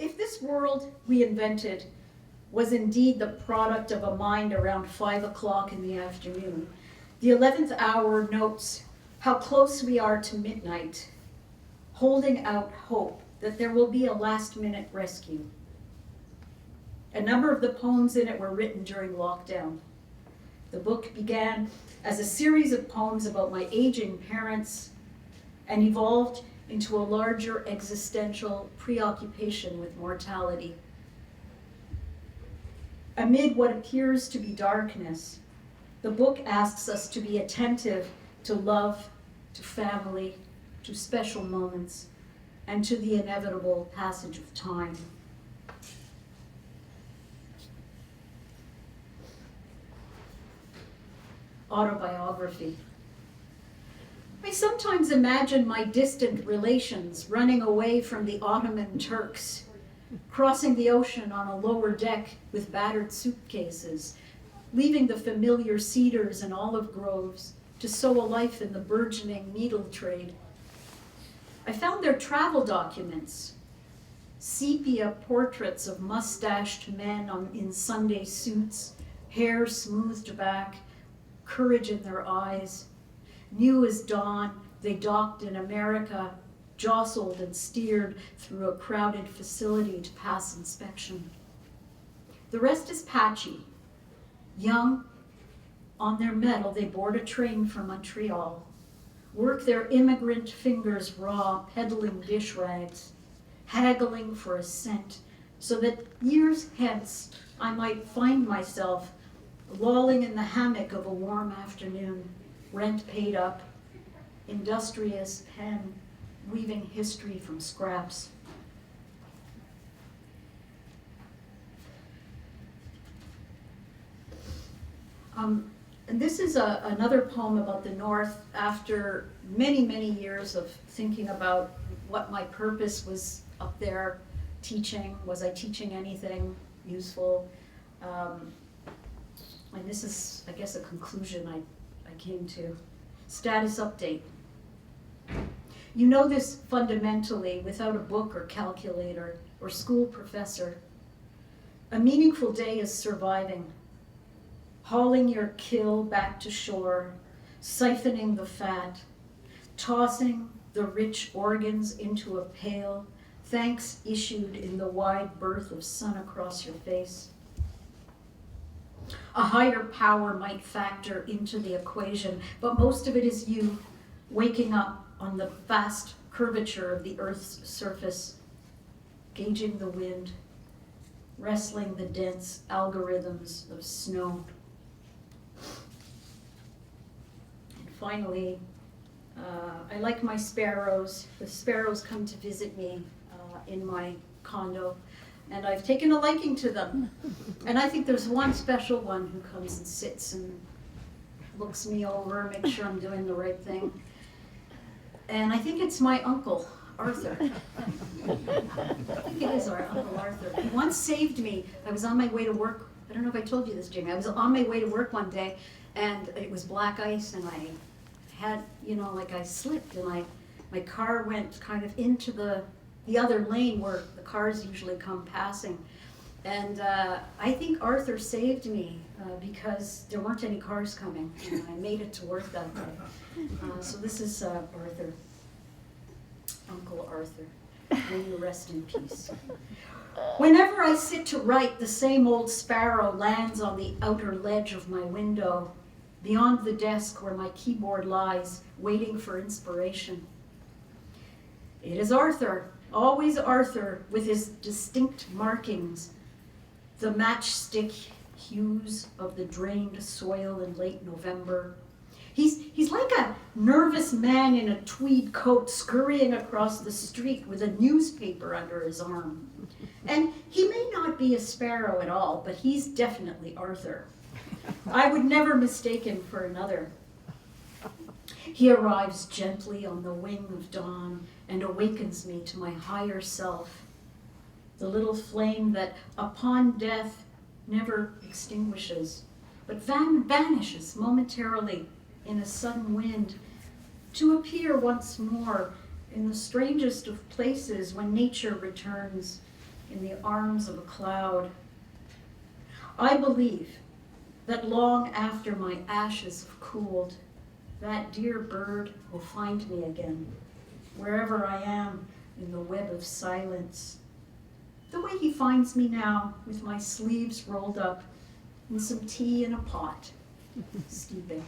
If this world we invented was indeed the product of a mind around 5 o'clock in the afternoon, the 11th hour notes how close we are to midnight, holding out hope that there will be a last-minute rescue. A number of the poems in it were written during lockdown. The book began as a series of poems about my aging parents and evolved into a larger existential preoccupation with mortality. Amid what appears to be darkness, the book asks us to be attentive to love, to family, to special moments, and to the inevitable passage of time. Autobiography. I sometimes imagine my distant relations running away from the Ottoman Turks, crossing the ocean on a lower deck with battered suitcases, leaving the familiar cedars and olive groves to sow a life in the burgeoning needle trade. I found their travel documents, sepia portraits of mustached men in Sunday suits, hair smoothed back, courage in their eyes. New as dawn, they docked in America, jostled and steered through a crowded facility to pass inspection. The rest is patchy. Young, on their mettle, they board a train for Montreal, work their immigrant fingers raw, peddling dish rags, haggling for a cent, so that years hence I might find myself lolling in the hammock of a warm afternoon, rent paid up, industrious pen weaving history from scraps. And this is another poem about the North after many, many years of thinking about what my purpose was up there teaching. Was I teaching anything useful? And this is, I guess, a conclusion I came to. Status update. You know this fundamentally without a book or calculator or school professor. A meaningful day is surviving. Hauling your kill back to shore, siphoning the fat, tossing the rich organs into a pail, thanks issued in the wide berth of sun across your face. A higher power might factor into the equation, but most of it is you waking up on the vast curvature of the Earth's surface, gauging the wind, wrestling the dense algorithms of snow. And finally, I like my sparrows. The sparrows come to visit me in my condo, and I've taken a liking to them. And I think there's one special one who comes and sits and looks me over, makes sure I'm doing the right thing. And I think it's my uncle, Arthur. I think it is our Uncle Arthur. He once saved me. I was on my way to work. I don't know if I told you this, Jamie. I was on my way to work one day, and it was black ice, and I had, I slipped, and my car went kind of into the other lane where the cars usually come passing. And I think Arthur saved me because there weren't any cars coming, and I made it to work that day. So this is Arthur, Uncle Arthur. May you rest in peace. Whenever I sit to write, the same old sparrow lands on the outer ledge of my window, beyond the desk where my keyboard lies, waiting for inspiration. It is Arthur, always Arthur, with his distinct markings, the matchstick hues of the drained soil in late November. He's like a nervous man in a tweed coat scurrying across the street with a newspaper under his arm. And he may not be a sparrow at all, but he's definitely Arthur. I would never mistake him for another. He arrives gently on the wing of dawn and awakens me to my higher self, the little flame that upon death never extinguishes, but vanishes momentarily in a sudden wind, to appear once more in the strangest of places when nature returns, in the arms of a cloud. I believe that long after my ashes have cooled, that dear bird will find me again, wherever I am in the web of silence. The way he finds me now, with my sleeves rolled up and some tea in a pot, steeping.